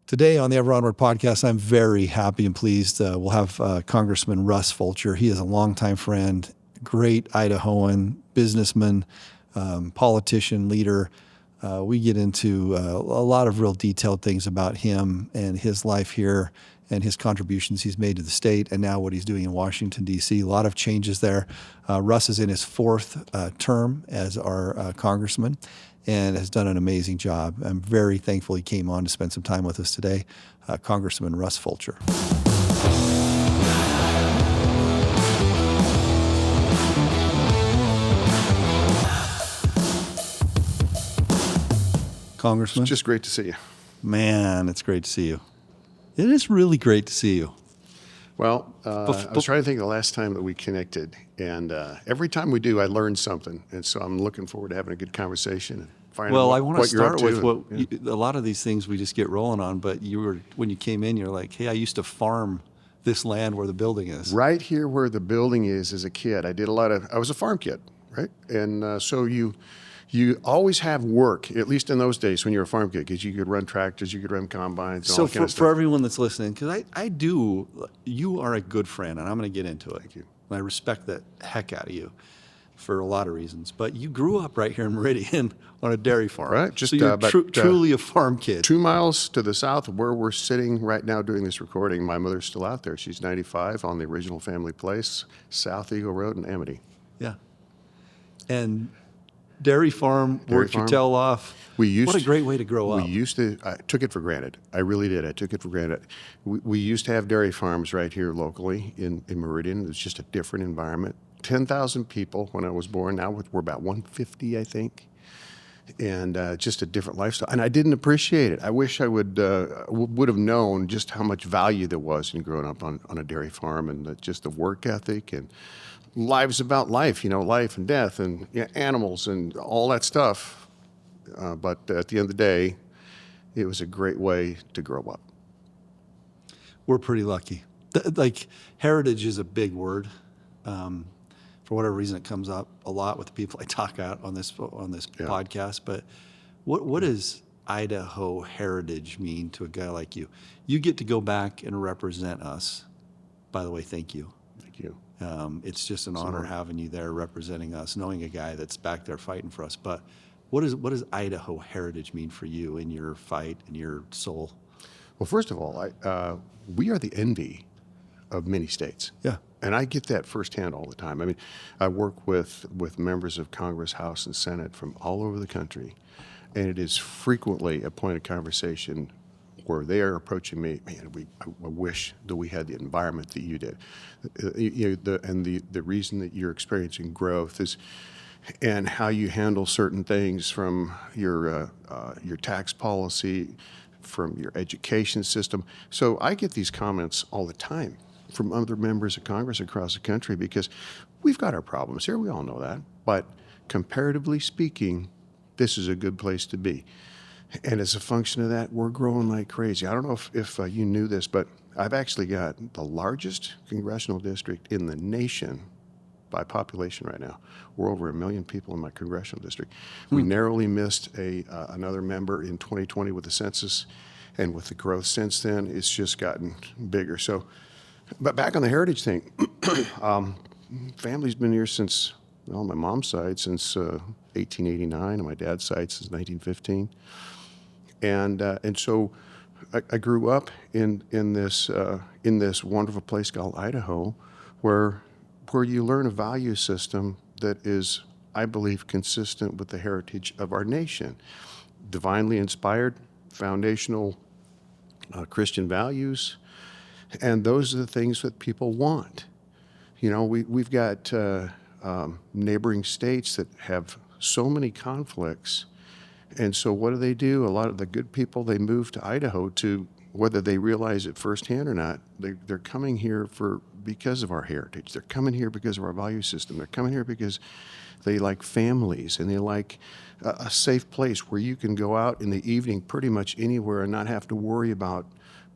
Today on the Ever Onward podcast, I'm very happy and pleased. We'll have Congressman Russ Fulcher. He is a longtime friend, great Idahoan businessman, politician, leader. We get into a lot of real detailed things about him and his life here and his contributions he's made to the state and now what he's doing in Washington, D.C. A lot of changes there. Russ is in his fourth term as our congressman and has done an amazing job. I'm very thankful he came on to spend some time with us today. Congressman Russ Fulcher. Congressman? It's just great to see you. Man, it's great to see you. It is really great to see you. Well, I was trying to think of the last time that we connected, and every time we do, I learn something, and so I'm looking forward to having a good conversation and finding out I want to start with a lot of these things we just get rolling on, but when you came in, you're like, hey, I used to farm this land where the building is. Right here where the building is as a kid. I was a farm kid, right? And so you always have work, at least in those days when you're a farm kid, because you could run tractors, you could run combines, and all that kind of stuff. For everyone that's listening, because you are a good friend, and I'm going to get into it. Thank you. And I respect the heck out of you for a lot of reasons. But you grew up right here in Meridian on a dairy farm. Right. Just so you're truly a farm kid. 2 miles to the south of where we're sitting right now doing this recording. My mother's still out there. She's 95 on the original family place, South Eagle Road in Amity. Yeah. And dairy farm, worked your tail off. What a great way to grow up. I took it for granted. I really did. I took it for granted. We used to have dairy farms right here locally in Meridian. It was just a different environment. 10,000 people when I was born. Now we're about 150, I think. And just a different lifestyle. And I didn't appreciate it. I wish I would have known just how much value there was in growing up on a dairy farm, and just the work ethic and lives about life, life and death and animals and all that stuff. But at the end of the day, it was a great way to grow up. We're pretty lucky. Heritage is a big word. For whatever reason, it comes up a lot with the people I talk out on this podcast. But what does Idaho heritage mean to a guy like you? You get to go back and represent us. By the way, thank you. Thank you. It's just an honor having you there representing us, knowing a guy that's back there fighting for us. But what does Idaho heritage mean for you in your fight and your soul? Well, first of all, we are the envy of many states. Yeah. And I get that firsthand all the time. I mean, I work with members of Congress, House, and Senate from all over the country, and it is frequently a point of conversation where they are approaching me, man, I wish that we had the environment that you did. The reason that you're experiencing growth is, and how you handle certain things from your tax policy, from your education system. So I get these comments all the time from other members of Congress across the country, because we've got our problems here. We all know that. But comparatively speaking, this is a good place to be. And as a function of that, we're growing like crazy. I don't know if you knew this, but I've actually got the largest congressional district in the nation by population right now. We're over 1 million people in my congressional district. We narrowly missed another member in 2020 with the census, and with the growth since then, it's just gotten bigger. So, but back on the heritage thing, family's been here since, my mom's side since 1889, and my dad's side since 1915. And so I grew up in this wonderful place called Idaho, where you learn a value system that is, I believe, consistent with the heritage of our nation. Divinely inspired, foundational Christian values, and those are the things that people want. We've got neighboring states that have so many conflicts. And so what do? A lot of the good people, they move to Idaho whether they realize it firsthand or not, they're coming here because of our heritage. They're coming here because of our value system. They're coming here because they like families, and they like a safe place where you can go out in the evening pretty much anywhere and not have to worry about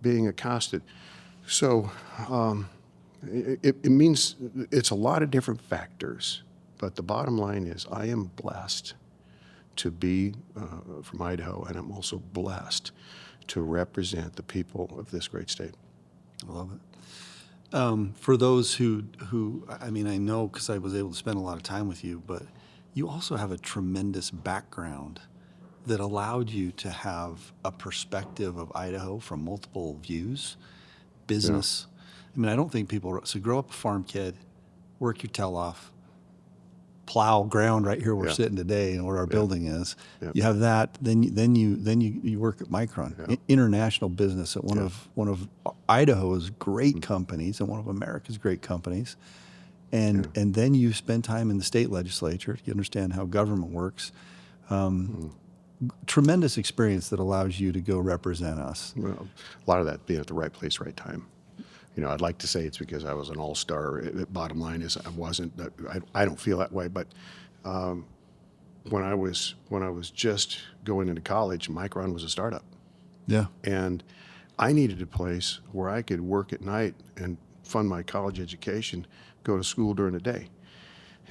being accosted. So it means it's a lot of different factors, but the bottom line is I am blessed to be from Idaho, and I'm also blessed to represent the people of this great state. I love it. For those who, I mean, I know because I was able to spend a lot of time with you, but you also have a tremendous background that allowed you to have a perspective of Idaho from multiple views, business. I mean, I don't think people, so grow up a farm kid, work your tail off, plow ground right here we're sitting today and where our building is. You have that, then you work at Micron, international business at one of Idaho's great companies and one of America's great companies. And then you spend time in the state legislature. You understand how government works. Tremendous experience that allows you to go represent us. Well, a lot of that being at the right place, right time. You know, I'd like to say it's because I was an all-star. Bottom line is I wasn't. I don't feel that way. But when I was just going into college, Micron was a startup. Yeah. And I needed a place where I could work at night and fund my college education, go to school during the day.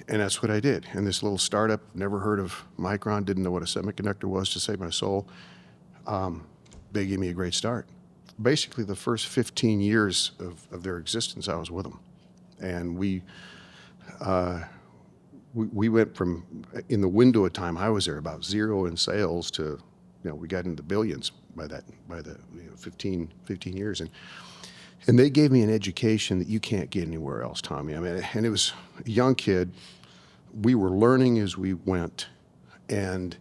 And that's what I did. And this little startup, never heard of Micron, didn't know what a semiconductor was, to save my soul. They gave me a great start. Basically, the first 15 years of their existence, I was with them. And we went from, in the window of time I was there, about zero in sales to, we got into the billions by the 15 years. And they gave me an education that you can't get anywhere else, Tommy. I mean, and it was a young kid. We were learning as we went and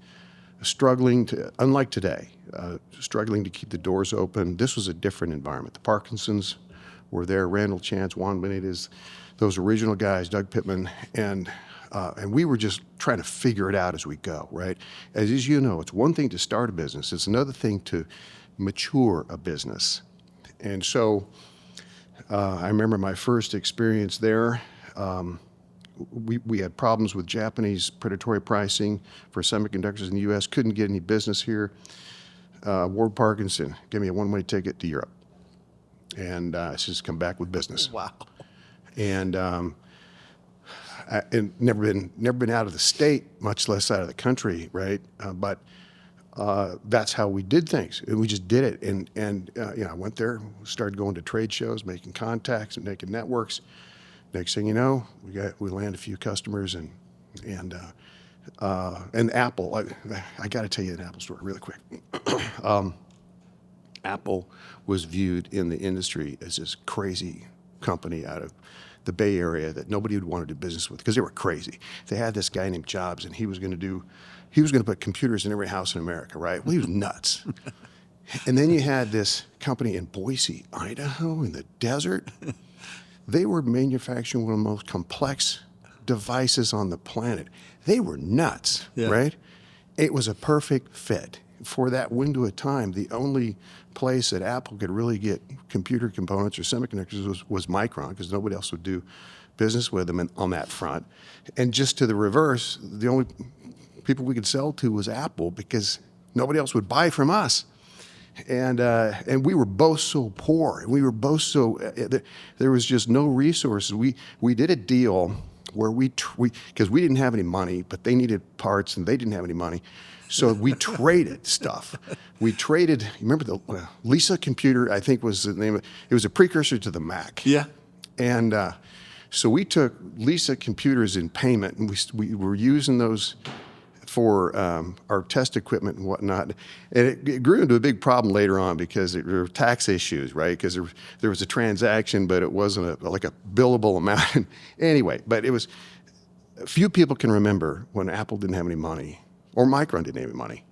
struggling to, unlike today, struggling to keep the doors open. This was a different environment. The Parkinsons were there, Randall Chance, Juan Benitez, those original guys, Doug Pittman, and we were just trying to figure it out as we go, right? As you know, it's one thing to start a business. It's another thing to mature a business. And so I remember my first experience there. We had problems with Japanese predatory pricing for semiconductors in the U.S., couldn't get any business here. Ward Parkinson gave me a one-way ticket to Europe. And I says, come back with business. Wow. And never been out of the state, much less out of the country, right? But that's how we did things. And we just did it. And I went there, started going to trade shows, making contacts and making networks. Next thing you know, we land a few customers and Apple. I got to tell you an Apple story really quick. Apple was viewed in the industry as this crazy company out of the Bay Area that nobody would want to do business with because they were crazy. They had this guy named Jobs, and he was going to put computers in every house in America, right? Well, he was nuts. And then you had this company in Boise, Idaho, in the desert. They were manufacturing one of the most complex devices on the planet. They were nuts, right? It was a perfect fit. For that window of time, the only place that Apple could really get computer components or semiconductors was Micron, because nobody else would do business with them on that front. And just to the reverse, the only people we could sell to was Apple, because nobody else would buy from us. And we were both so poor. We were both so, there was just no resources. We did a deal where because we didn't have any money, but they needed parts and they didn't have any money. So we traded stuff. We traded, remember the Lisa computer, I think was the name of it. It was a precursor to the Mac. Yeah. And so we took Lisa computers in payment, and we were using those for our test equipment and whatnot. And it grew into a big problem later on because there were tax issues, right? Because there was a transaction, but it wasn't like a billable amount. Anyway, but it was, few people can remember when Apple didn't have any money or Micron didn't have any money.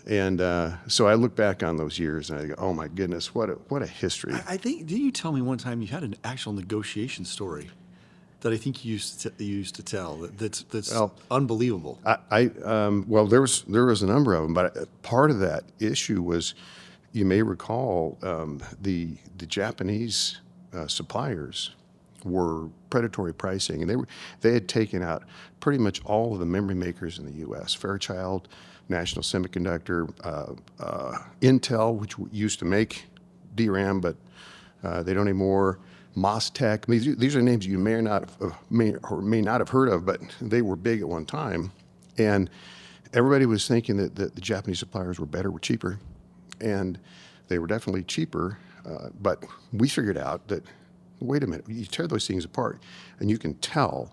And so I look back on those years and I go, oh my goodness, what a history. I think, didn't you tell me one time you had an actual negotiation story that I think you used to tell that's unbelievable? Well, there was a number of them, but part of that issue was, you may recall, the Japanese suppliers were predatory pricing, and they had taken out pretty much all of the memory makers in the U.S. Fairchild, National Semiconductor, Intel, which used to make DRAM, but they don't anymore. MasTec. I mean, these are names you may or may not have heard of, but they were big at one time. And everybody was thinking that the Japanese suppliers were better, were cheaper. And They were definitely cheaper, but we figured out that, wait a minute, you tear those things apart, and you can tell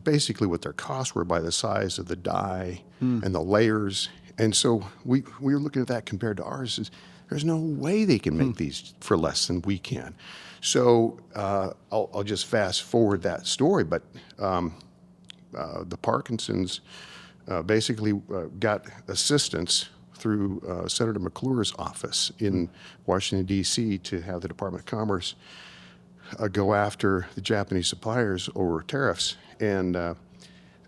basically what their costs were by the size of the die and the layers. And so we were looking at that compared to ours. There's no way they can make these for less than we can. So I'll just fast forward that story, but the Parkinsons basically got assistance through Senator McClure's office in Washington, D.C. to have the Department of Commerce go after the Japanese suppliers over tariffs. And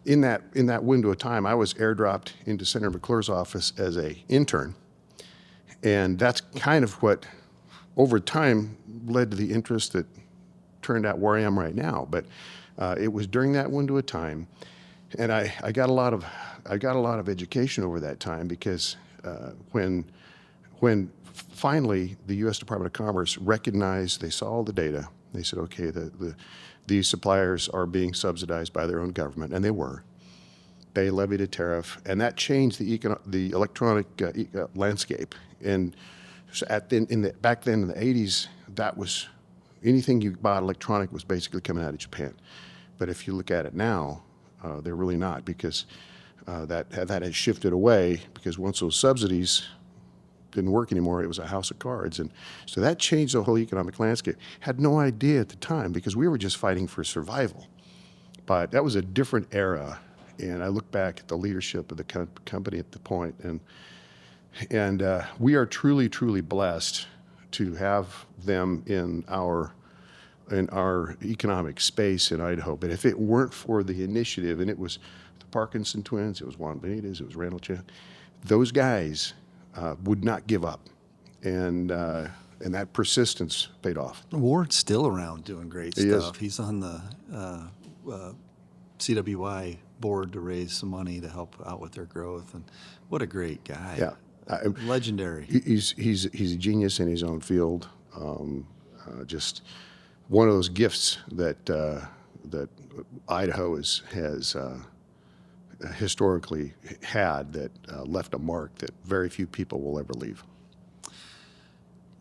in that window of time, I was airdropped into Senator McClure's office as an intern. And that's kind of what, over time, led to the interest that turned out where I am right now. But it was during that window of time, and I got a lot of education over that time, because when finally the U.S. Department of Commerce recognized, they saw all the data, they said, okay, these suppliers are being subsidized by their own government, and they were. They levied a tariff, and that changed the electronic landscape. And so back then in the 80s, that was anything you bought electronic was basically coming out of Japan. But if you look at it now, they're really not, because that has shifted away, because once those subsidies didn't work anymore, it was a house of cards. And so that changed the whole economic landscape. Had no idea at the time, because we were just fighting for survival. But that was a different era. And I look back at the leadership of the company at the point, and we are truly, truly blessed to have them in our economic space in Idaho. But if it weren't for the initiative, and it was the Parkinson twins, it was Juan Benitez, it was Randall Chen, those guys would not give up, and that persistence paid off. Ward's still around doing great stuff. He's on the CWI board to raise some money to help out with their growth, and what a great guy! Yeah, legendary. He's a genius in his own field. Just one of those gifts that Idaho has historically had, that left a mark that very few people will ever leave.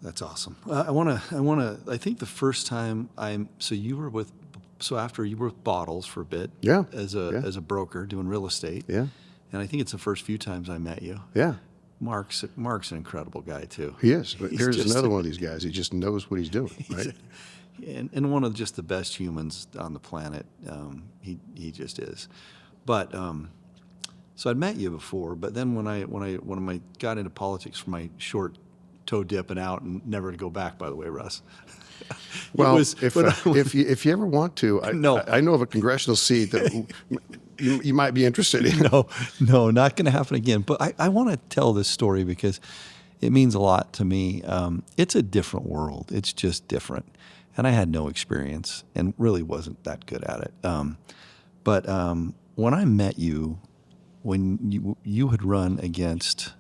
That's awesome. I think the first time after you were with Bottles for a bit, as a broker doing real estate, and I think it's the first few times I met you. Mark's an incredible guy too. He is. Here's another one of these guys. He just knows what he's doing, right? And one of just the best humans on the planet. He just is. But so I'd met you before, but then when I got into politics for my short toe dipping out and never to go back, by the way, Russ. Well, if you ever want to, I know of a congressional seat that you might be interested in. No, not going to happen again. But I want to tell this story because it means a lot to me. It's a different world. It's just different. And I had no experience and really wasn't that good at it. But when I met you, when you had run against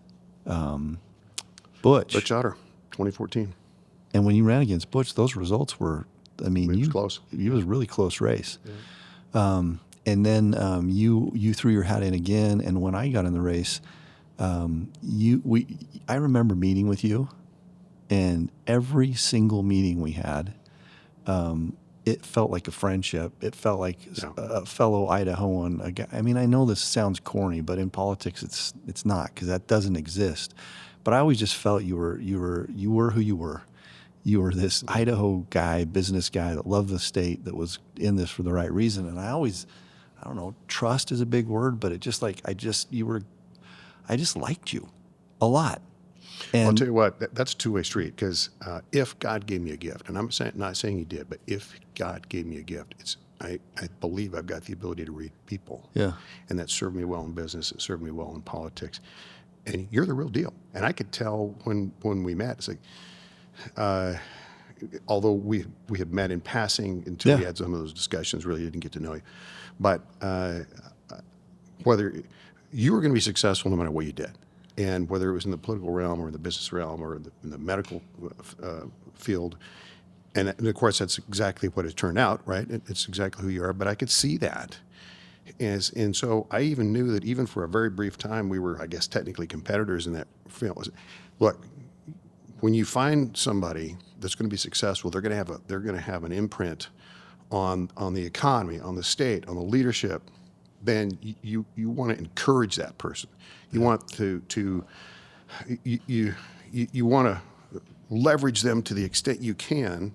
Butch Otter, 2014. And when you ran against Butch, those results were, it was close. It was a really close race. And then you threw your hat in again. And when I got in the race, I remember meeting with you, and every single meeting we had, it felt like a friendship. It felt like a fellow Idahoan. A guy. I mean, I know this sounds corny, but in politics, it's not, because that doesn't exist. But I always just felt you were who you were. You were this Idaho guy, business guy that loved the state, that was in this for the right reason. And I don't know, trust is a big word, but I just liked you a lot. And I'll tell you what, that's a two-way street, because if God gave me a gift, and I'm not saying he did, but if God gave me a gift, I believe I've got the ability to read people. Yeah. And that served me well in business. It served me well in politics. And you're the real deal. And I could tell when we met, it's like, although we had met in passing until we had some of those discussions, really didn't get to know you. But whether you were going to be successful no matter what you did, and whether it was in the political realm or in the business realm or in the medical field, and of course that's exactly what it turned out, right? It's exactly who you are. But I could see that. And so I even knew that even for a very brief time, we were, I guess, technically competitors in that field. Look, when you find somebody that's going to be successful, they're going to have an imprint on the economy, on the state, on the leadership. Then you want to encourage that person. You want to you want to leverage them to the extent you can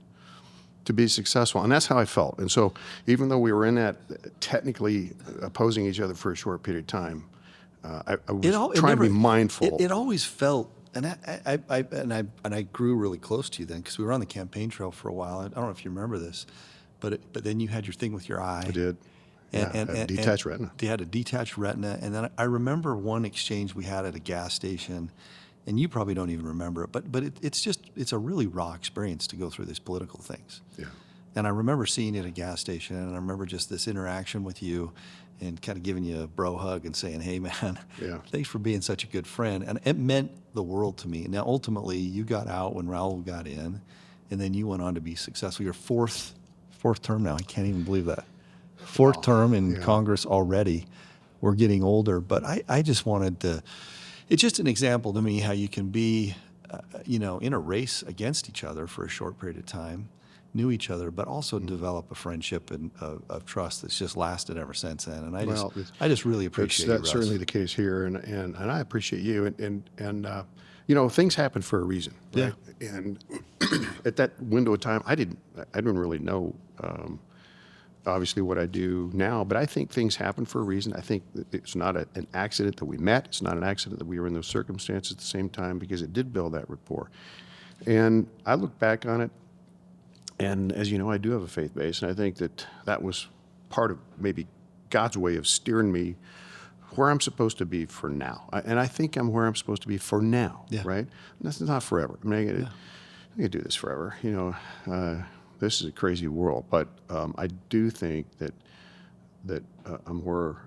to be successful. And that's how I felt. And so even though we were in that technically opposing each other for a short period of time, I was trying to be mindful. It always felt, and I grew really close to you then because we were on the campaign trail for a while. I don't know if you remember this, but then you had your thing with your eye. I did. And detached retina. They had a detached retina. And then I remember one exchange we had at a gas station, and you probably don't even remember it, but it's a really raw experience to go through these political things. Yeah. And I remember seeing you at a gas station, and I remember just this interaction with you and kind of giving you a bro hug and saying, hey, man, thanks for being such a good friend. And it meant the world to me. Now, ultimately, you got out when Raul got in, and then you went on to be successful. Your fourth term now. I can't even believe that. Fourth term in Congress already. We're getting older, but I just wanted to, it's just an example to me how you can be, in a race against each other for a short period of time, knew each other, but also develop a friendship and of trust that's just lasted ever since then. And I just really appreciate that's Russ. certainly the case here, and I appreciate you. And things happen for a reason, right? Yeah. And at that window of time, I didn't really know. Obviously what I do now, but I think things happen for a reason. I think it's not an accident that we met. It's not an accident that we were in those circumstances at the same time, because it did build that rapport. And I look back on it, and as you know, I do have a faith base, and I think that was part of maybe God's way of steering me where I'm supposed to be for now. And I think I'm where I'm supposed to be for now, right? And that's not forever. I mean, I could do this forever, This is a crazy world, but I do think that I'm where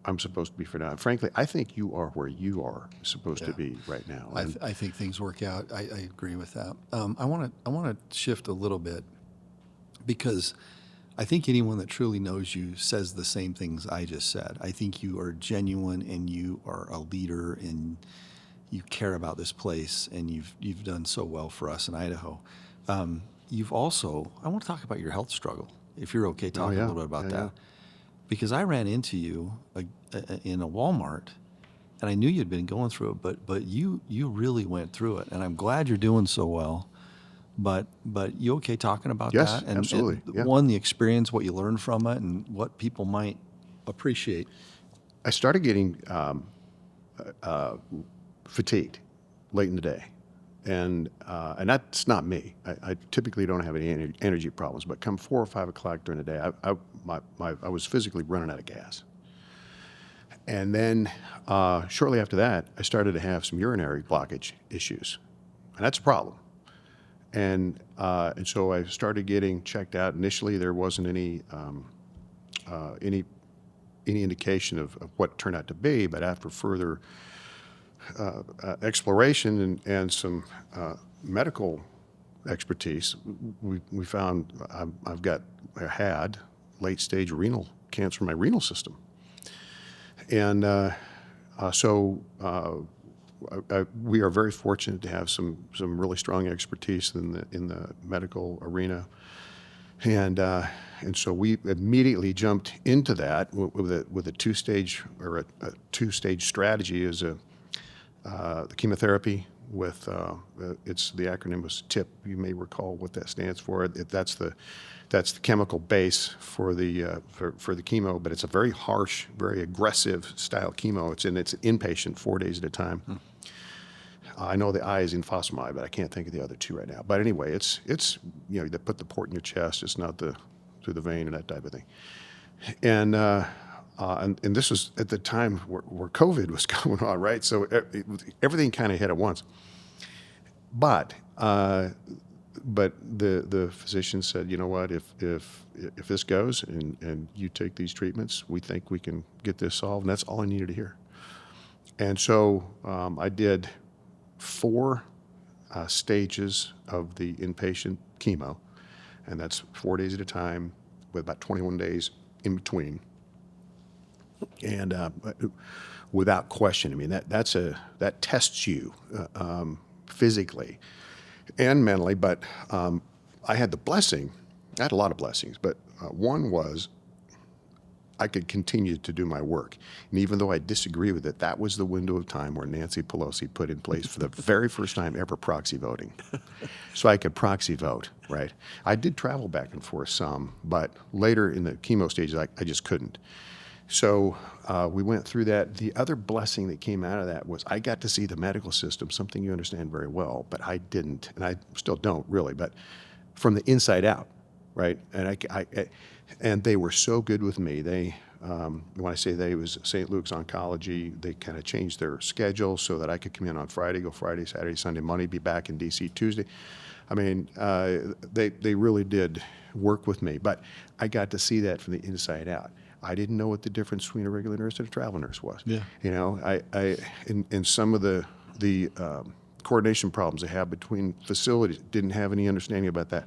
I'm supposed to be for now. Frankly, I think you are where you are supposed to be right now. I think things work out. I agree with that. I want to shift a little bit, because I think anyone that truly knows you says the same things I just said. I think you are genuine, and you are a leader, and you care about this place, and you've done so well for us in Idaho. You've also, I want to talk about your health struggle, if you're okay talking a little bit about that. Because I ran into you in a Walmart, and I knew you'd been going through it, but you really went through it, and I'm glad you're doing so well. But you okay talking about that? Yes, absolutely. And one, the experience, what you learned from it, and what people might appreciate. I started getting fatigued late in the day. And that's not me. I typically don't have any energy problems, but come 4 or 5 o'clock during the day, I was physically running out of gas. And then shortly after that, I started to have some urinary blockage issues, and that's a problem. And so I started getting checked out. Initially, there wasn't any indication of what it turned out to be, but after further exploration and some medical expertise, we found I had late-stage renal cancer in my renal system. And we are very fortunate to have some really strong expertise in the medical arena. And so we immediately jumped into that with a two-stage strategy as the chemotherapy with it's the acronym was TIP. You may recall what that stands for. That's the chemical base for the chemo, but it's a very harsh, very aggressive style chemo. It's inpatient 4 days at a time. I know the I is in fosfamide, but I can't think of the other two right now. But anyway, it's they put the port in your chest. It's not through the vein and that type of thing. And this was at the time where COVID was going on, right? So everything kind of hit at once. But the physician said, you know what, if this goes and you take these treatments, we think we can get this solved. And that's all I needed to hear. And so I did 4 stages of the inpatient chemo, and that's 4 days at a time with about 21 days in between. And without question, I mean that tests you physically, and mentally. But I had the blessing. I had a lot of blessings, but one was I could continue to do my work. And even though I disagree with it, that was the window of time where Nancy Pelosi put in place for the very first time ever proxy voting. So I could proxy vote, right? I did travel back and forth some, but later in the chemo stages, I just couldn't. So we went through that. The other blessing that came out of that was I got to see the medical system, something you understand very well, but I didn't, and I still don't really, but from the inside out, right? And they were so good with me. They, when I say they, it was St. Luke's Oncology. They kind of changed their schedule so that I could come in on Friday, go Friday, Saturday, Sunday, Monday, be back in D.C. Tuesday. I mean, they really did work with me, but I got to see that from the inside out. I didn't know what the difference between a regular nurse and a travel nurse was. Yeah. You know, in some of the coordination problems they have between facilities, didn't have any understanding about that.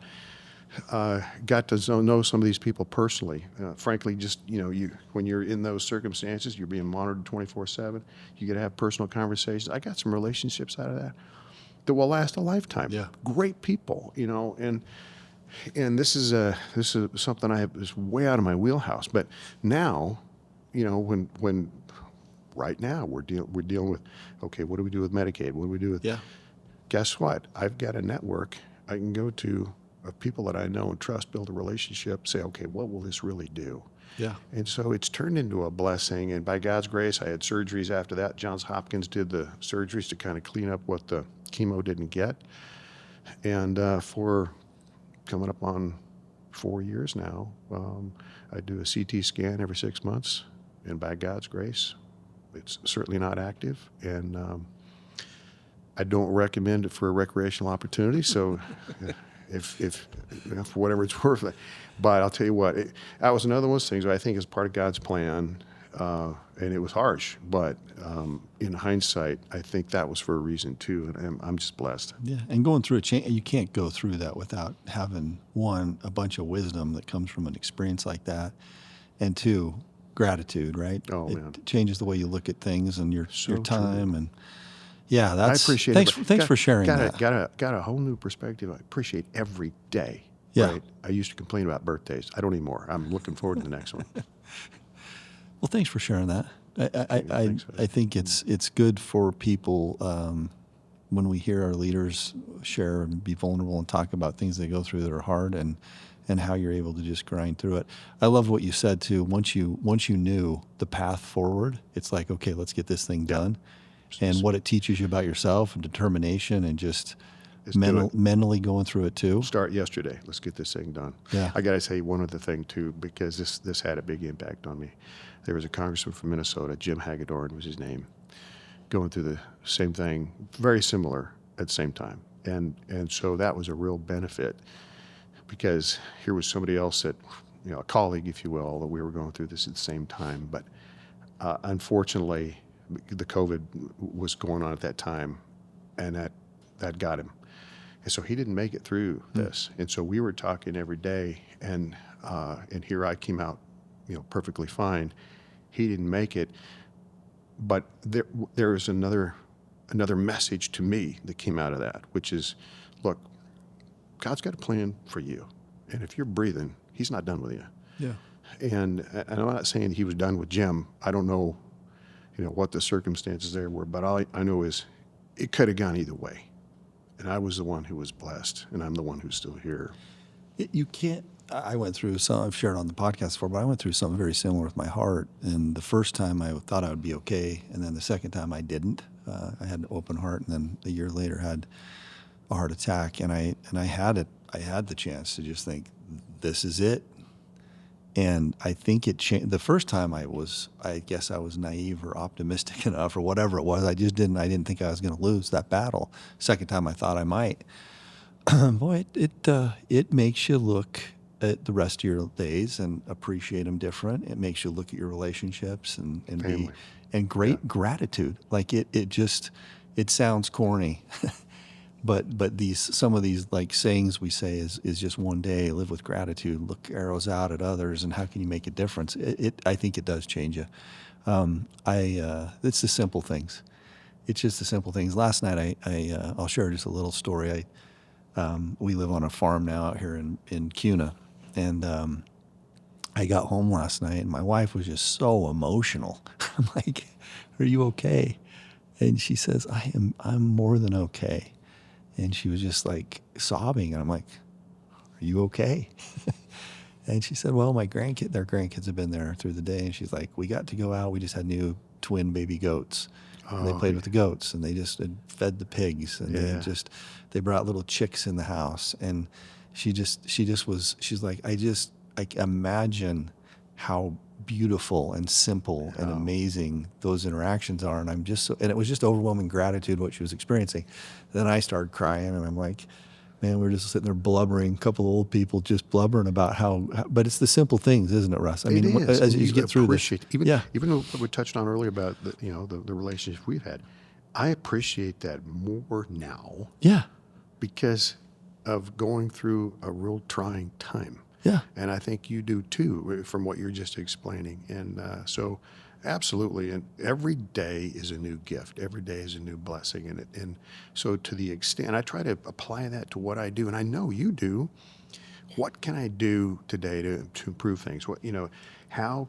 Got to know some of these people personally. Frankly, just, you know, when you're in those circumstances, you're being monitored 24/7. You get to have personal conversations. I got some relationships out of that will last a lifetime. Yeah. Great people, you know, and this is something I have is way out of my wheelhouse. But now, you know, when right now we're dealing with, okay, what do we do with Medicaid? What do we do with? Yeah. Guess what? I've got a network I can go to of people that I know and trust, build a relationship, say, okay, what will this really do? Yeah. And so it's turned into a blessing. And by God's grace, I had surgeries after that. Johns Hopkins did the surgeries to kind of clean up what the chemo didn't get. And for coming up on 4 years now, I do a CT scan every 6 months. And by God's grace, it's certainly not active. And I don't recommend it for a recreational opportunity. So if you know, for whatever it's worth. But I'll tell you what, that was another one of those things where I think is part of God's plan, and it was harsh. But in hindsight, I think that was for a reason too, and I'm just blessed. Yeah, and going through you can't go through that without having, one, a bunch of wisdom that comes from an experience like that, and two, gratitude, right? Oh, it man. changes the way you look at things and your So time true. and yeah, I appreciate thanks, it. thanks for sharing that. Got a whole new perspective. I appreciate every day. Yeah. Right? I used to complain about birthdays. I don't anymore. I'm looking forward to the next one. Well, thanks for sharing that. Thanks. I think it's good for people when we hear our leaders share and be vulnerable and talk about things they go through that are hard and how you're able to just grind through it. I love what you said too. Once you knew the path forward, it's like, okay, let's get this thing done. And what it teaches you about yourself and determination and just mentally going through it too. Start yesterday. Let's get this thing done. Yeah. I got to say one other thing too, because this had a big impact on me. There was a congressman from Minnesota, Jim Hagedorn was his name, going through the same thing, very similar at the same time. And so that was a real benefit, because here was somebody else that, you know, a colleague, if you will, that we were going through this at the same time. But unfortunately, the COVID was going on at that time, and that got him. And so he didn't make it through this. And so we were talking every day, and here I came out, you know, perfectly fine. He didn't make it, but there was another message to me that came out of that, which is, look, God's got a plan for you, and if you're breathing, He's not done with you. Yeah. And I'm not saying He was done with Jim. I don't know, you know, what the circumstances there were, but all I know is it could have gone either way. And I was the one who was blessed, and I'm the one who's still here. You can't. I went through some. I've shared on the podcast before, but I went through something very similar with my heart. And the first time I thought I would be okay, and then the second time I didn't. I had an open heart, and then a year later had a heart attack. And I had it. I had the chance to just think, this is it. And I think it changed. The first time I guess I was naive or optimistic enough or whatever it was. I didn't think I was going to lose that battle. Second time I thought I might. Boy, it makes you look at the rest of your days and appreciate them different. It makes you look at your relationships and gratitude. Like it sounds corny. But some of these like sayings we say is just one day, live with gratitude, look arrows out at others, and how can you make a difference? I think it does change you. It's the simple things. It's just the simple things. Last night I'll share just a little story. We live on a farm now out here in Cuna, and I got home last night, and my wife was just so emotional. I'm like, "Are you okay?" And she says, I'm more than okay." And she was just like sobbing, and I'm like, "Are you okay?" And she said, "Well, their grandkids have been there through the day." And she's like, "We got to go out. We just had new twin baby goats, and they played with the goats, and they just had fed the pigs, and they brought little chicks in the house." And she's like, I imagine how beautiful and simple and amazing those interactions are. And and it was just overwhelming gratitude what she was experiencing. Then I started crying, and I'm like, man, we're just sitting there blubbering, a couple of old people just blubbering about but it's the simple things, isn't it, Russ? I It mean, is. as And you get through this. appreciate, even though we touched on earlier about the relationship we've had, I appreciate that more now Yeah. because of going through a real trying time. Yeah. And I think you do too, from what you're just explaining. And so, absolutely. And every day is a new gift. Every day is a new blessing. And so, to the extent I try to apply that to what I do, and I know you do. What can I do today to improve things? How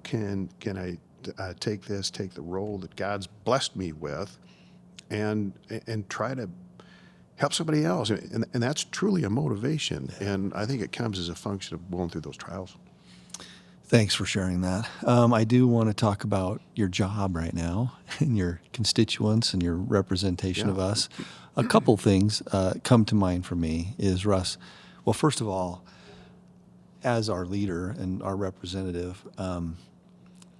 can I take the role that God's blessed me with, and try to help somebody else, and that's truly a motivation. And I think it comes as a function of going through those trials. Thanks for sharing that. I do want to talk about your job right now and your constituents and your representation of us. A couple things come to mind for me is, Russ, well, first of all, as our leader and our representative,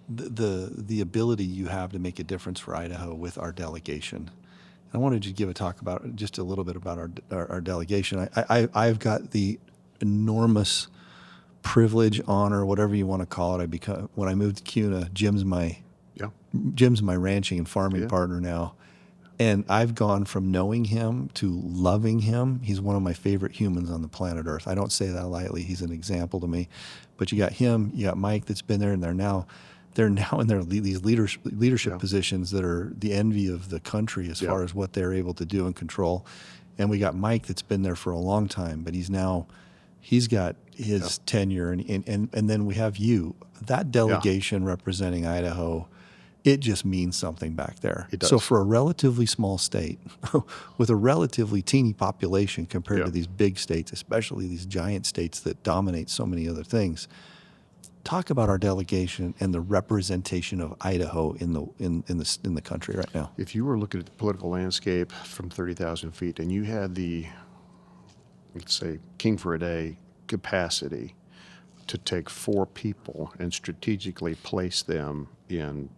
the ability you have to make a difference for Idaho with our delegation. I wanted to give a talk about just a little bit about our delegation. I've got the enormous privilege, honor, whatever you want to call it. When I moved to Cuna, Jim's my ranching and farming partner now, and I've gone from knowing him to loving him. He's one of my favorite humans on the planet Earth. I don't say that lightly. He's an example to me. But you got him, you got Mike that's been there, and they're now in these leadership positions that are the envy of the country as far as what they're able to do and control. And we got Mike that's been there for a long time, but he's got his tenure, and then we have you. That delegation representing Idaho, it just means something back there. It does. So for a relatively small state with a relatively teeny population compared to these big states, especially these giant states that dominate so many other things, talk about our delegation and the representation of Idaho in the country right now. If you were looking at the political landscape from 30,000 feet and you had the, let's say, king for a day capacity to take 4 people and strategically place them in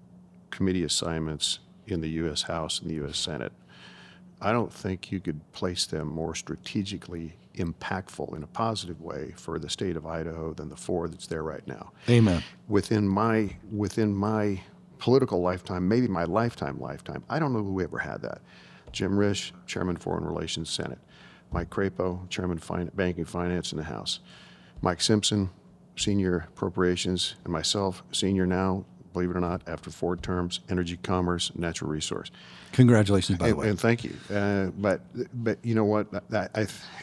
committee assignments in the U.S. House and the U.S. Senate, I don't think you could place them more strategically impactful in a positive way for the state of Idaho than the 4 that's there right now. Amen. Within my political lifetime, maybe my lifetime, I don't know who ever had that. Jim Risch, Chairman Foreign Relations, Senate. Mike Crapo, Chairman Banking Finance in the House. Mike Simpson, Senior Appropriations, and myself, Senior now, believe it or not, after 4 terms, Energy, Commerce, Natural Resource. Congratulations, by the way. And thank you. But you know what?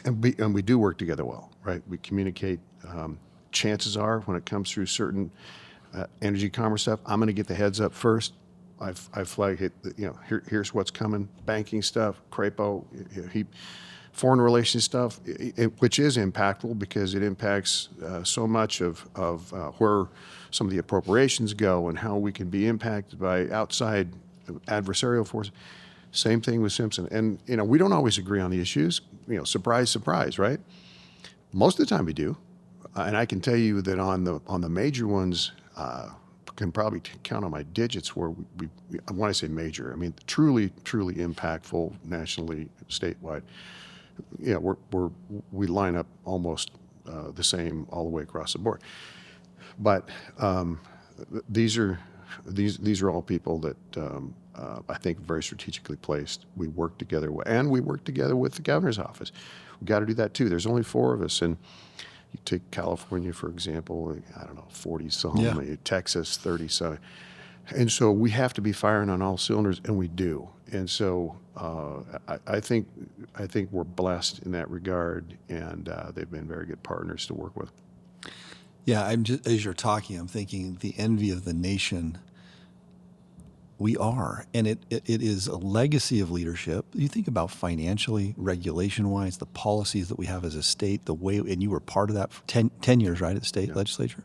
And we do work together well, right? We communicate. Chances are, when it comes through certain energy, commerce stuff, I'm going to get the heads up first. I flag it. Here's what's coming. Banking stuff, Crapo, foreign relations stuff, which is impactful because it impacts so much of where some of the appropriations go and how we can be impacted by outside adversarial forces. Same thing with Simpson. And, we don't always agree on the issues. Surprise, surprise, right? Most of the time we do. And I can tell you that on the major ones, can probably count on my digits where when I say major, I mean truly, truly impactful nationally, statewide. We line up almost the same all the way across the board. But these are all people that I think very strategically placed. We work together, and we work together with the governor's office. We've got to do that too. There's only 4 of us, and you take California, for example, I don't know, 40-some, Texas, 30-some. And so we have to be firing on all cylinders, and we do. and so I think we're blessed in that regard, and they've been very good partners to work with. Yeah, I'm just as you're talking, I'm thinking the envy of the nation. We are, and it is a legacy of leadership. You think about financially, regulation-wise, the policies that we have as a state, the way, and you were part of that for 10 years, right, at the state legislature?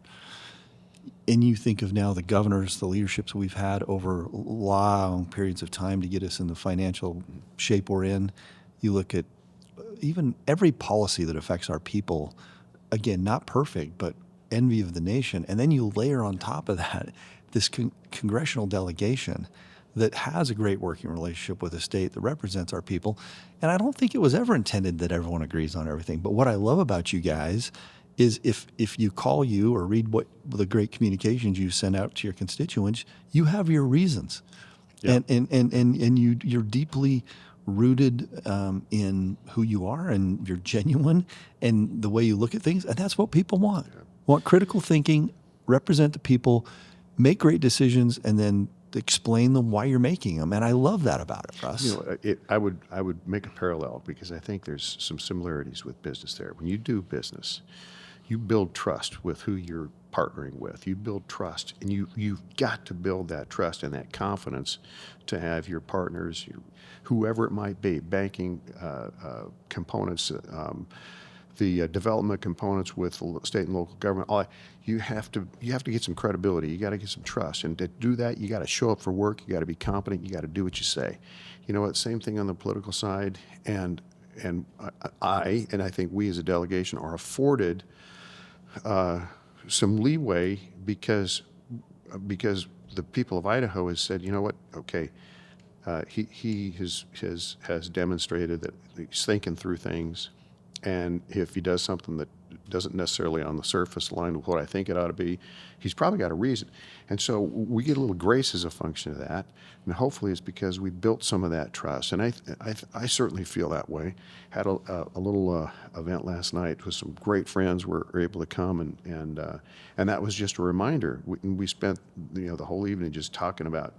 And you think of now the governors, the leaderships we've had over long periods of time to get us in the financial shape we're in. You look at even every policy that affects our people, again, not perfect, but envy of the nation. And then you layer on top of that this congressional delegation that has a great working relationship with the state that represents our people. And I don't think it was ever intended that everyone agrees on everything. But what I love about you guys is if you call you or read what the great communications you send out to your constituents, you have your reasons. Yeah. And you're deeply rooted in who you are, and you're genuine and the way you look at things. And that's what people want. Yeah. Want critical thinking, represent the people, make great decisions, and then explain them why you're making them. And I love that about it, Russ. You know, I would make a parallel because I think there's some similarities with business there. When you do business, you build trust with who you're partnering with. You build trust, and you've got to build that trust and that confidence to have your partners, whoever it might be, banking components, the development components with state and local government. You have to get some credibility. You got to get some trust, and to do that, you got to show up for work. You got to be competent. You got to do what you say. You know what? Same thing on the political side, and I think we as a delegation are afforded some leeway because the people of Idaho has said, you know what? Okay, he has demonstrated that he's thinking through things. And if he does something that doesn't necessarily on the surface align with what I think it ought to be, he's probably got a reason. And so we get a little grace as a function of that. And hopefully it's because we built some of that trust. And I certainly feel that way. Had a little event last night with some great friends were able to come, and that was just a reminder. We spent the whole evening just talking about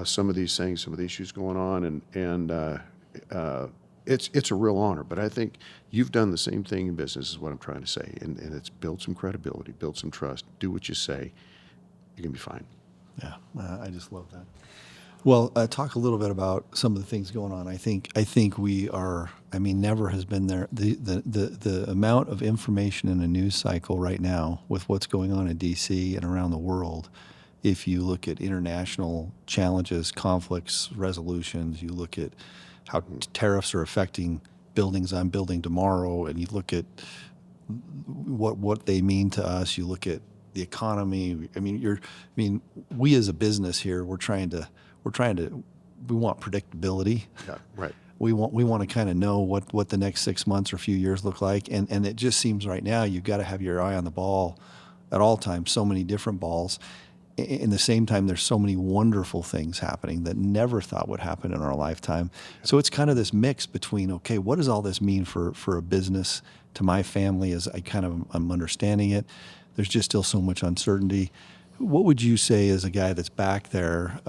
some of these things, some of the issues going on, and it's a real honor. But I think you've done the same thing in business, is what I'm trying to say. And it's build some credibility, build some trust, do what you say, you're going to be fine. Yeah, I just love that. Well, talk a little bit about some of the things going on. I think we are. I mean, never has been there. The amount of information in a news cycle right now with what's going on in D.C. and around the world. If you look at international challenges, conflicts, resolutions, you look at how tariffs are affecting buildings I'm building tomorrow, and you look at what they mean to us. You look at the economy. I mean, we as a business here, we want predictability. Yeah, right. We want to kind of know what the next 6 months or few years look like, and it just seems right now you've got to have your eye on the ball at all times. So many different balls. In the same time, there's so many wonderful things happening that never thought would happen in our lifetime. So it's kind of this mix between, okay, what does all this mean for a business, to my family as I'm understanding it? There's just still so much uncertainty. What would you say as a guy that's back there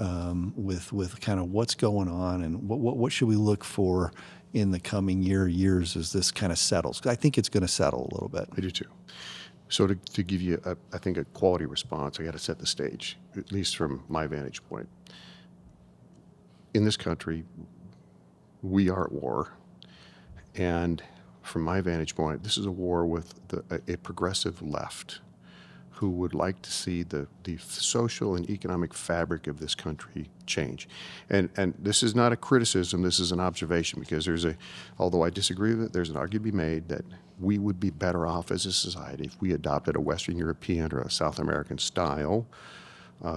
with kind of what's going on, and what should we look for in the coming years as this kind of settles? 'Cause I think it's going to settle a little bit. I do too. So to give you, I think, a quality response, I got to set the stage, at least from my vantage point. In this country, we are at war. And from my vantage point, this is a war with a progressive left who would like to see the social and economic fabric of this country change. And this is not a criticism, this is an observation, because although I disagree with it, there's an argument to be made that we would be better off as a society if we adopted a Western European or a South American style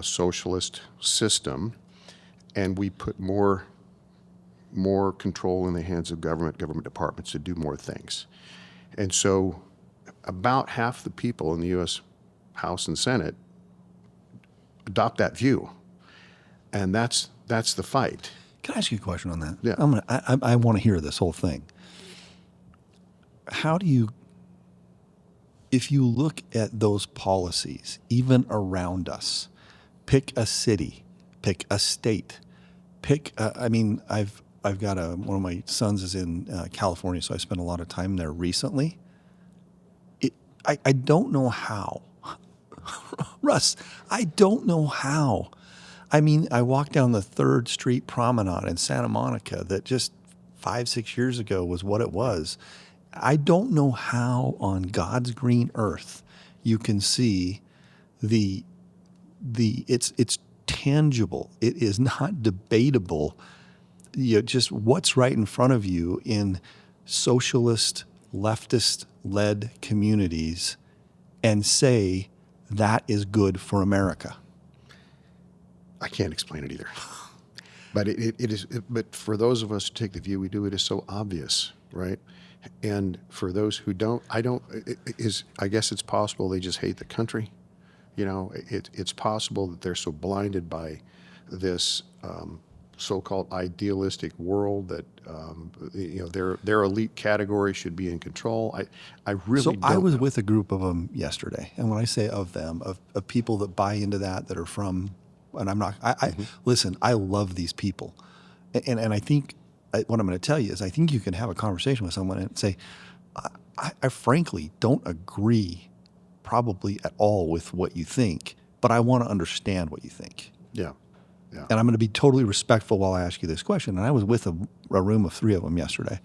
socialist system, and we put more control in the hands of government departments to do more things. And so about half the people in the U.S. House and Senate adopt that view, and that's the fight. Can I ask you a question on that? Yeah. I want to hear this whole thing. How do you, if you look at those policies, even around us, pick a city, pick a state, pick. I mean, I've got one of my sons is in California, so I spent a lot of time there recently. I don't know how, Russ. I don't know how. I mean, I walked down the 3rd Street Promenade in Santa Monica that just 5-6 years ago was what it was. I don't know how on God's green earth you can see it's tangible. It is not debatable. Just what's right in front of you in socialist, leftist-led communities, and say that is good for America. I can't explain it either. But it is. But for those of us who take the view we do, it is so obvious, right? And for those who don't, I guess it's possible they just hate the country. You know, it's possible that they're so blinded by this so-called idealistic world that their elite category should be in control. I really So don't I was know. with a group of them yesterday, and when I say of them, of people that buy into that are from, and I'm not. Listen. I love these people, and I think what I'm going to tell you is I think you can have a conversation with someone and say, I frankly don't agree, probably at all with what you think, but I want to understand what you think. Yeah, yeah. And I'm going to be totally respectful while I ask you this question. And I was with a room of 3 of them yesterday.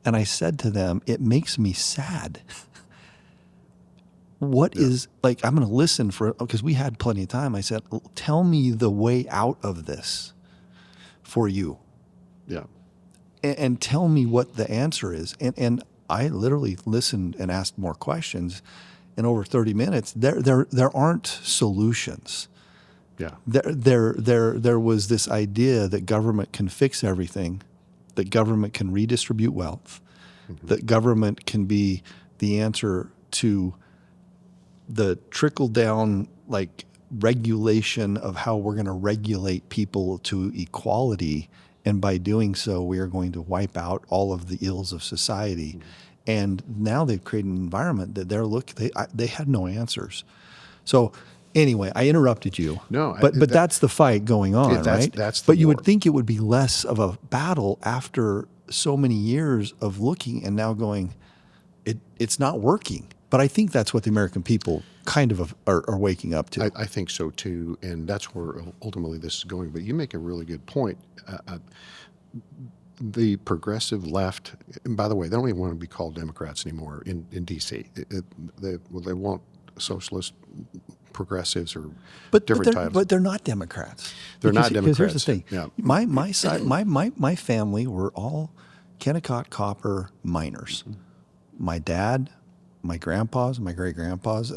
And I said to them, it makes me sad. What is, like, I'm going to listen because we had plenty of time. I said, tell me the way out of this for you. Yeah. And tell me what the answer is. And I literally listened and asked more questions. In over 30 minutes, there aren't solutions. Yeah. There was this idea that government can fix everything, that government can redistribute wealth, that government can be the answer to the trickle down like regulation of how we're going to regulate people to equality, and by doing so, we are going to wipe out all of the ills of society. And now they've created an environment that they had no answers. So anyway, I interrupted you. No, but that's the fight going on, right? That's the but you war. would think it would be less of a battle after so many years of looking and now going, it's not working. But I think that's what the American people kind of are waking up to. I think so too, and that's where ultimately this is going. But you make a really good point. The progressive left, and by the way, they don't even want to be called Democrats anymore in D.C. They want socialist progressives or different titles. But they're not Democrats. They're not Because here's the Democrats. thing. Yeah. My side, my family were all Kennecott copper miners. My dad, my grandpas, my great grandpas,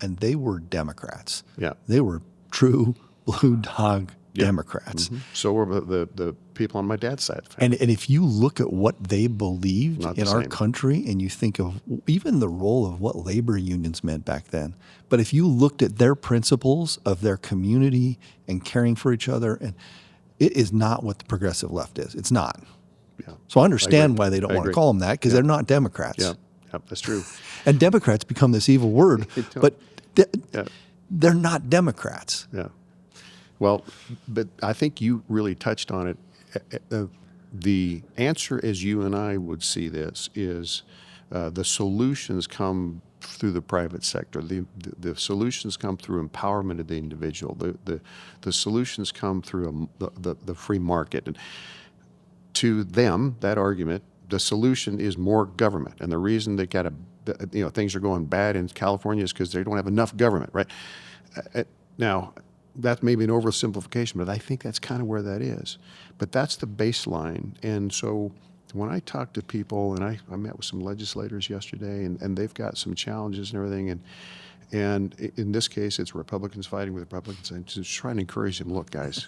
and they were Democrats. Yeah. They were true blue dog Democrats. So were the people on my dad's side of the family. And if you look at what they believed Not the in our same. country, and you think of even the role of what labor unions meant back then, but if you looked at their principles of their community and caring for each other, and it is not what the progressive left is. It's not. Yeah. So I understand agree. why they don't I want to agree. call them that, because they're not Democrats. Yeah, that's true. And Democrats become this evil word, don't. but Yeah. they're not Democrats. Yeah. Well, but I think you really touched on it. The answer, as you and I would see this, is the solutions come through the private sector. The solutions come through empowerment of the individual. The solutions come through the free market. And to them, that argument, the solution is more government. And the reason they things are going bad in California is because they don't have enough government, right? Now, that may be an oversimplification, but I think that's kind of where that is. But that's the baseline. And so when I talk to people, and I met with some legislators yesterday, and they've got some challenges and everything, and in this case, it's Republicans fighting with Republicans. I'm just trying to encourage them, look, guys,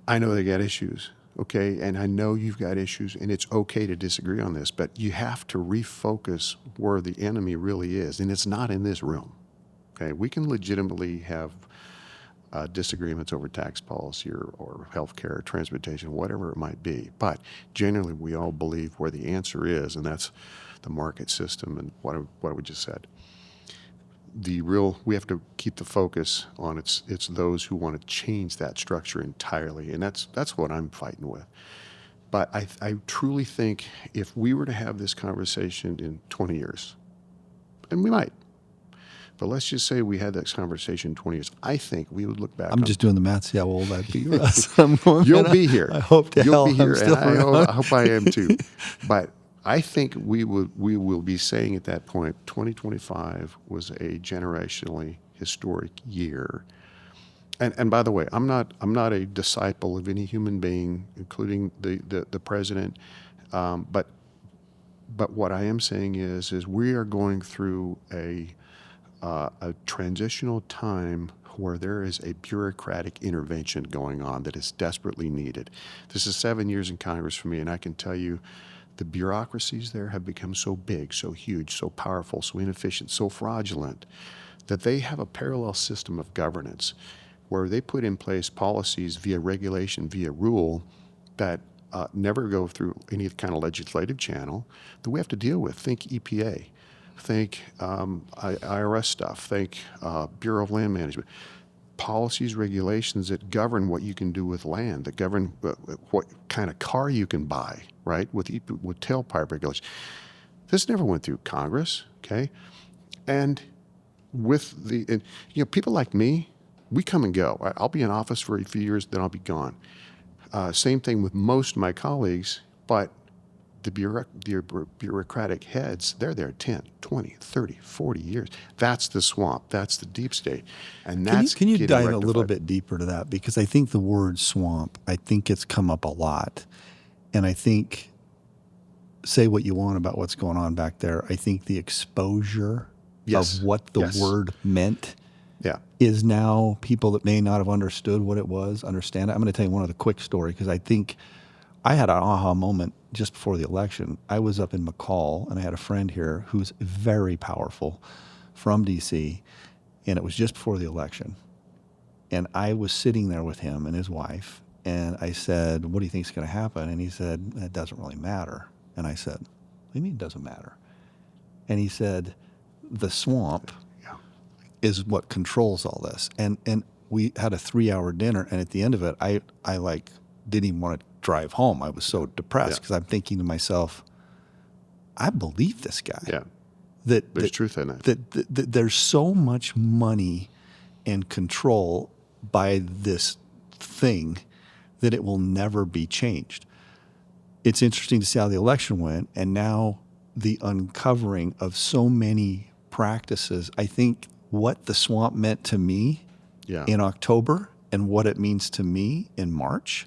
I know they got issues, okay? And I know you've got issues, and it's okay to disagree on this, but you have to refocus where the enemy really is, and it's not in this room, okay? We can legitimately have disagreements over tax policy or health care, transportation, whatever it might be. But generally, we all believe where the answer is, and that's the market system and what we just said. we have to keep the focus on it's those who want to change that structure entirely, and that's what I'm fighting with. But I truly think if we were to have this conversation in 20 years, and we might, but let's just say we had this conversation in 20 years, I think we would look back. I'm just doing the math, see how old I'd be, Russ. I'm going, You'll be here. I hope to You'll hell be here, I'm still and I hope I am too. But I think we will be saying at that point, 2025 was a generationally historic year. And by the way, I'm not a disciple of any human being, including the president. But what I am saying is we are going through a transitional time where there is a bureaucratic intervention going on that is desperately needed. This is 7 years in Congress for me, and I can tell you the bureaucracies there have become so big, so huge, so powerful, so inefficient, so fraudulent that they have a parallel system of governance where they put in place policies via regulation, via rule that never go through any kind of legislative channel that we have to deal with. Think EPA, think IRS stuff, think Bureau of Land Management. Policies, regulations that govern what you can do with land, that govern what kind of car you can buy, right, with tailpipe regulations. This never went through Congress, okay? And people like me, we come and go. I'll be in office for a few years, then I'll be gone. Same thing with most of my colleagues, but the bureaucratic heads, they're there 10, 20, 30, 40 years. That's the swamp. That's the deep state. And that's Can you getting dive rectified. a little bit deeper to that? Because I think the word swamp, I think it's come up a lot. And I think, say what you want about what's going on back there, I think the exposure Yes. of what the Yes. word meant Yeah. is now people that may not have understood what it was, understand it. I'm going to tell you one other quick story because I think I had an aha moment just before the election. I was up in McCall and I had a friend here who's very powerful from DC, and it was just before the election. And I was sitting there with him and his wife, and I said, "What do you think is going to happen?" And he said, "It doesn't really matter." And I said, "What do you mean it doesn't matter?" And he said, "The swamp Yeah. is what controls all this." And we had a 3-hour dinner, and at the end of it, I like didn't even want to drive home. I was so depressed Yeah. because I'm thinking to myself, I believe this guy. Yeah. That There's truth in that. that there's so much money and control by this thing that it will never be changed. It's interesting to see how the election went, and now the uncovering of so many practices. I think what the swamp meant to me Yeah. in October and what it means to me in March,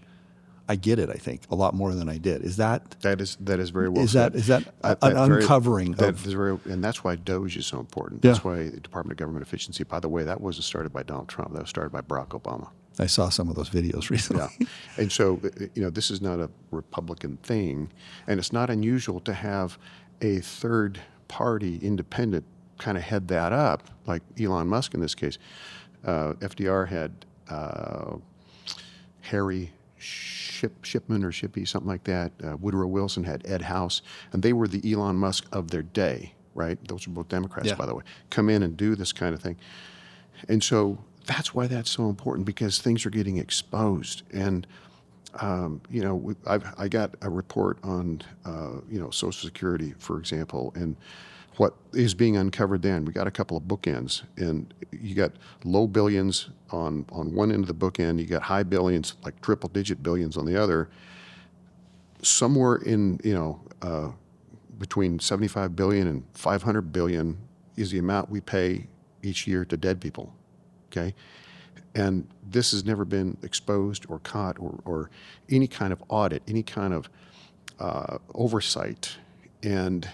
I get it, I think, a lot more than I did. Is that That is very well is said. that is that That an very- uncovering that of is very, and that's why DOGE is so important. Yeah. That's why the Department of Government Efficiency, by the way, that wasn't started by Donald Trump. That was started by Barack Obama. I saw some of those videos recently. Yeah. And so, this is not a Republican thing, and it's not unusual to have a third party independent kind of head that up, like Elon Musk in this case. FDR had Harry Shipman or Shippey, something like that. Woodrow Wilson had Ed House, and they were the Elon Musk of their day, right? Those are both Democrats, Yeah. by the way. Come in and do this kind of thing. And so that's why that's so important, because things are getting exposed. And, I got a report on, Social Security, for example, and what is being uncovered then. We got a couple of bookends, and you got low billions on one end of the bookend, you got high billions, like triple-digit billions on the other. Somewhere in, between 75 billion and 500 billion is the amount we pay each year to dead people, okay? And this has never been exposed or caught or any kind of audit, any kind of oversight. And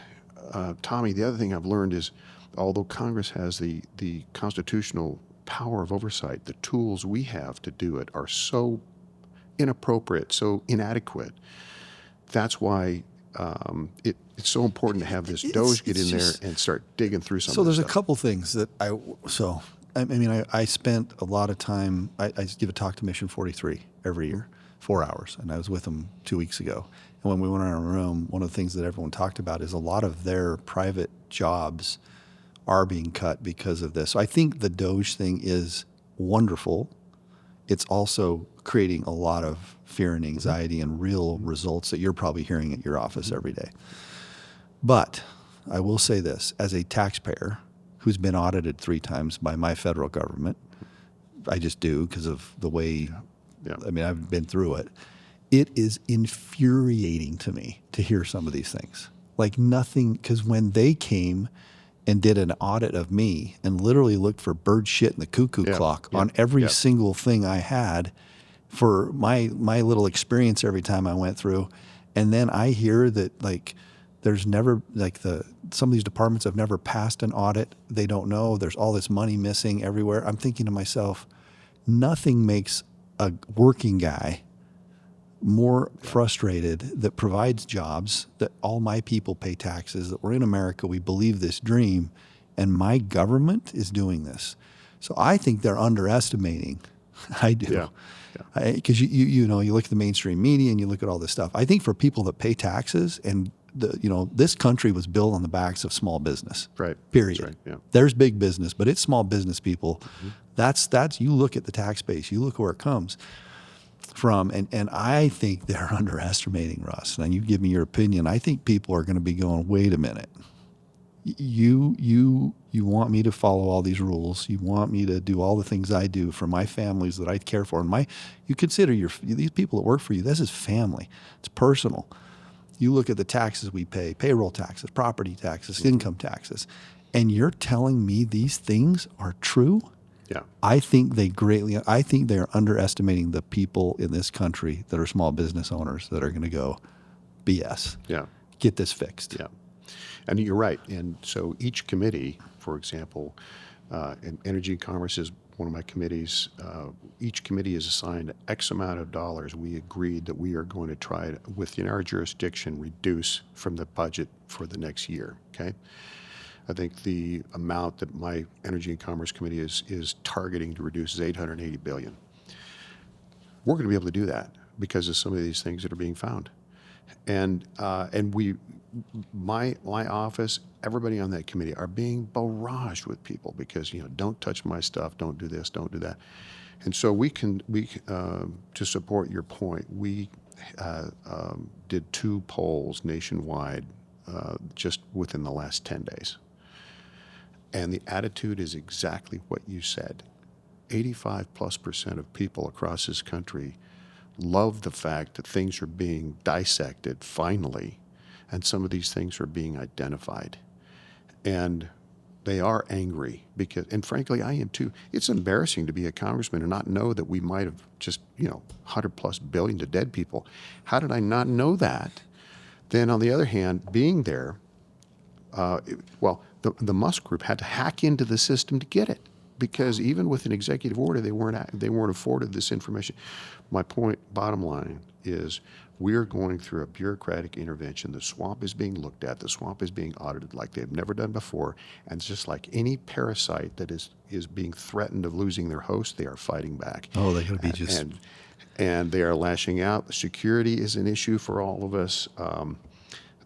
Tommy, the other thing I've learned is, although Congress has the constitutional power of oversight, the tools we have to do it are so inappropriate, so inadequate. That's why it's so important to have this DOGE get in there and start digging through some So of this there's a stuff. couple things that I spent a lot of time. I give a talk to Mission 43 every year, 4 hours, and I was with them 2 weeks ago. And when we went in our room, one of the things that everyone talked about is a lot of their private jobs are being cut because of this. So I think the Doge thing is wonderful. It's also creating a lot of fear and anxiety and real results that you're probably hearing at your office every day. But I will say this, as a taxpayer who's been audited 3 times by my federal government, I just do because of the way, I mean, I've been through it. It is infuriating to me to hear some of these things. Like nothing, because when they came and did an audit of me and literally looked for bird shit in the cuckoo clock on every single thing I had for my little experience every time I went through. And then I hear that like there's never like some of these departments have never passed an audit. They don't know. There's all this money missing everywhere. I'm thinking to myself, nothing makes a working guy more frustrated that provides jobs, that all my people pay taxes, that we're in America, we believe this dream, and my government is doing this. So I think they're underestimating. I do. Because you know, you look at the mainstream media and you look at all this stuff. I think for people that pay taxes and this country was built on the backs of small business. Right. Period. That's right. Yeah. There's big business, but it's small business people. That's you look at the tax base, you look where it comes from, and I think they're underestimating, Russ. And you give me your opinion. I think people are going to be going, wait a minute. You want me to follow all these rules. You want me to do all the things I do for my families that I care for. And you consider these people that work for you, this is family. It's personal. You look at the taxes we pay, payroll taxes, property taxes, income taxes, and you're telling me these things are true? Yeah. I think they are underestimating the people in this country that are small business owners that are going to go, BS. Yeah. Get this fixed. Yeah. And you're right. And so each committee, for example, and Energy and Commerce is one of my committees. Each committee is assigned X amount of dollars. We agreed that we are going to try to, within our jurisdiction, reduce from the budget for the next year. Okay. I think the amount that my Energy and Commerce Committee is targeting to reduce is $880 billion. We're going to be able to do that because of some of these things that are being found, and my office, everybody on that committee are being barraged with people because don't touch my stuff, don't do this, don't do that, and so we to support your point, we did 2 polls nationwide just within the last 10 days. And the attitude is exactly what you said. 85+% of people across this country love the fact that things are being dissected finally, and some of these things are being identified. And they are angry because, and frankly, I am too. It's embarrassing to be a congressman and not know that we might have just, $100+ billion to dead people. How did I not know that? Then on the other hand, being there, the Musk group had to hack into the system to get it, because even with an executive order, they weren't afforded this information. My point, bottom line, is we're going through a bureaucratic intervention. The swamp is being looked at. The swamp is being audited like they've never done before. And just like any parasite that is being threatened of losing their host, they are fighting back. Oh, they're going to be just... And they are lashing out. Security is an issue for all of us.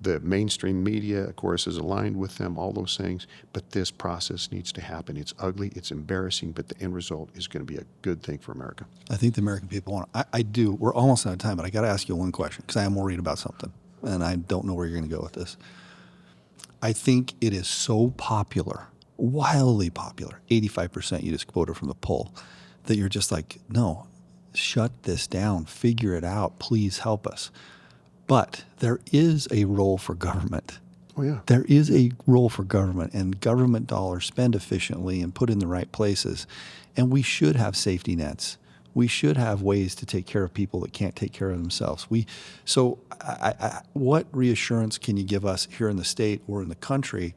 The mainstream media, of course, is aligned with them, all those things. But this process needs to happen. It's ugly, it's embarrassing, but the end result is going to be a good thing for America. I think the American people want it. I do. We're almost out of time, but I got to ask you one question because I am worried about something, and I don't know where you're going to go with this. I think it is so popular, wildly popular, 85% you just quoted from the poll, that you're just like, no, shut this down, figure it out, please help us. But there is a role for government. Oh, yeah. There is a role for government, and government dollars spent efficiently and put in the right places. And we should have safety nets. We should have ways to take care of people that can't take care of themselves. What reassurance can you give us here in the state or in the country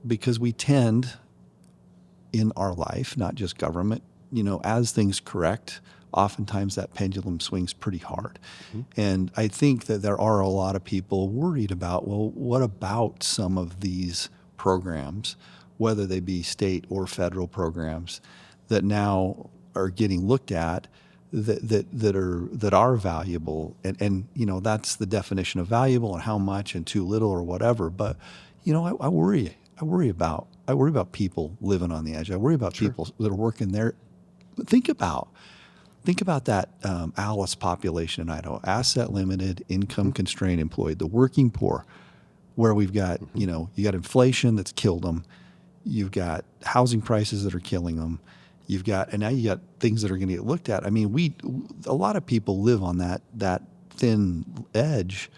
because we tend in our life, not just government, as things correct, oftentimes that pendulum swings pretty hard. Mm-hmm. And I think that there are a lot of people worried about, well, what about some of these programs, whether they be state or federal programs, that now are getting looked at that are valuable, and that's the definition of valuable and how much and too little or whatever. But I worry about I worry about people living on the edge. I worry about people that are working there. But think about that Alice population in Idaho, asset limited, income constrained, employed, the working poor, where we've got, you got inflation that's killed them. You've got housing prices that are killing them. And now you got things that are going to get looked at. I mean, a lot of people live on that thin edge.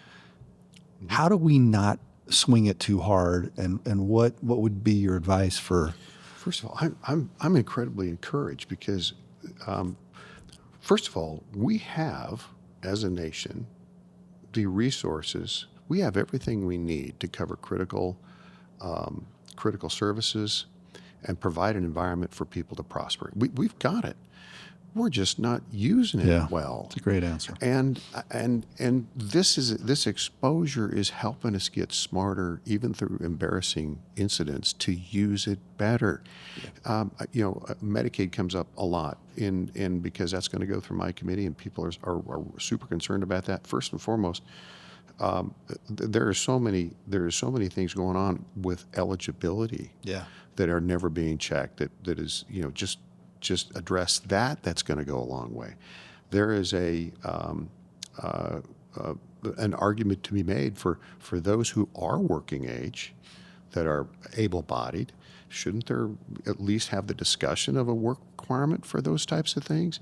How do we not swing it too hard? And what would be your advice for? First of all, I'm incredibly encouraged because, first of all, we have, as a nation, the resources. We have everything we need to cover critical services and provide an environment for people to prosper. We've got it. We're just not using it well. It's a great answer. And this exposure is helping us get smarter, even through embarrassing incidents, to use it better. Medicaid comes up a lot, in because that's going to go through my committee, and people are super concerned about that. First and foremost, there are so many things going on with eligibility that are never being checked. That is, just address that. That's going to go a long way. There is an argument to be made for those who are working age, that are able-bodied. Shouldn't there at least have the discussion of a work requirement for those types of things?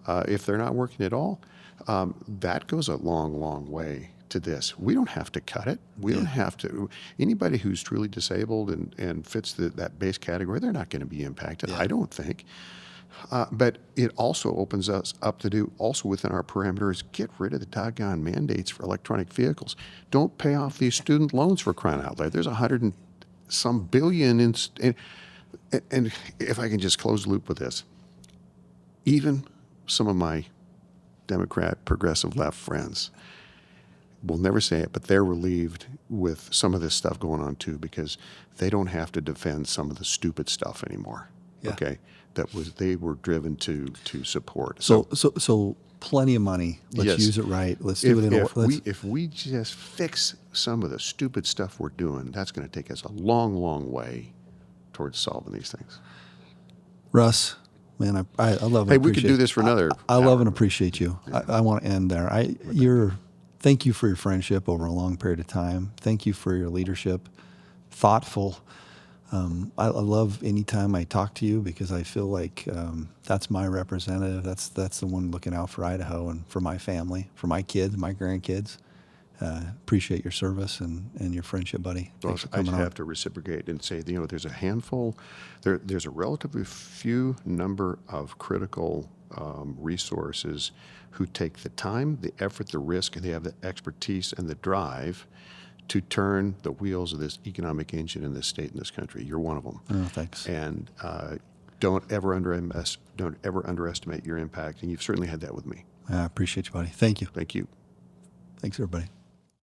If they're not working at all, that goes a long, long way to this. We don't have to cut it. We don't have to. Anybody who's truly disabled and fits that base category, they're not going to be impacted, I don't think. But it also opens us up to do, also within our parameters, get rid of the doggone mandates for electronic vehicles. Don't pay off these student loans, for crying out loud. There's $100 and some billion and if I can just close the loop with this, even some of my Democrat progressive left friends will never say it, but they're relieved with some of this stuff going on too, because they don't have to defend some of the stupid stuff anymore. Okay, they were driven to support. So plenty of money. Let's use it right. Let's do it if we just fix some of the stupid stuff we're doing, that's going to take us a long, long way towards solving these things. Russ, man, I love. Hey, we could do this for another. I love and appreciate you. I want to end there. Thank you for your friendship over a long period of time. Thank you for your leadership. Thoughtful. I love any time I talk to you, because I feel like that's my representative. That's the one looking out for Idaho and for my family, for my kids, my grandkids. Appreciate your service and your friendship, buddy. Well, I just have to reciprocate and say, there's a handful, there's a relatively few number of critical resources who take the time, the effort, the risk, and they have the expertise and the drive to turn the wheels of this economic engine in this state and this country. You're one of them. Oh, thanks. And don't ever underestimate your impact. And you've certainly had that with me. I appreciate you, buddy. Thank you. Thank you. Thanks, everybody.